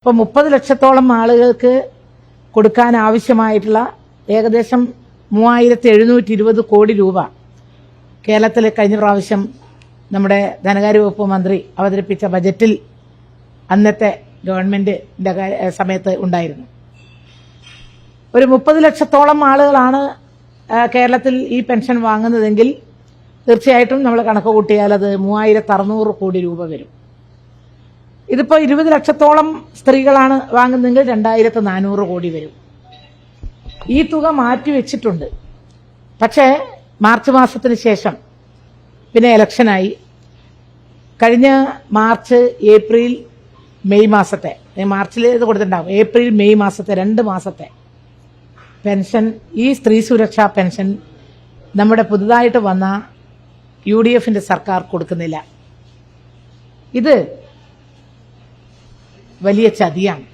ഇപ്പോൾ 30 ലക്ഷത്തോളം ആളുകൾക്ക് കൊടുക്കാൻ ആവശ്യമായിട്ടുള്ള ഏകദേശം 3720 കോടി രൂപ കേരളത്തിൽ കഴിഞ്ഞ പ്രാവശ്യം നമ്മുടെ ധനകാര്യ വകുപ്പ് മന്ത്രി അവതരിപ്പിച്ച ബജറ്റിൽ അന്നത്തെ ഗവൺമെന്റിന്റെ സമയത്ത് ഉണ്ടായിരുന്നു. ഒരു 30 ലക്ഷത്തോളം ആളുകളാണ് കേരളത്തിൽ ഈ പെൻഷൻ വാങ്ങുന്നതെങ്കിൽ തീർച്ചയായിട്ടും നമ്മൾ കണക്ക് കൂട്ടിയാൽ അത് 3600 കോടി രൂപ വരും. ഇതിപ്പോൾ 20 ലക്ഷത്തോളം സ്ത്രീകളാണ് വാങ്ങുന്നതെങ്കിൽ 2400 കോടി വരും. ഈ തുക മാറ്റിവെച്ചിട്ടുണ്ട്. പക്ഷേ മാർച്ച് മാസത്തിന് ശേഷം പിന്നെ ഇലക്ഷനായി. കഴിഞ്ഞ മാർച്ച് ഏപ്രിൽ മെയ് മാസത്തെ, മാർച്ചിൽ ഇത് കൊടുത്തിട്ടുണ്ടാവും, ഏപ്രിൽ മെയ് മാസത്തെ 2 മാസത്തെ പെൻഷൻ, ഈ സ്ത്രീ സുരക്ഷാ പെൻഷൻ നമ്മുടെ പുതുതായിട്ട് വന്ന UDFന്റെ സർക്കാർ കൊടുക്കുന്നില്ല. ഇത് വലിയ ചതിയാണ്.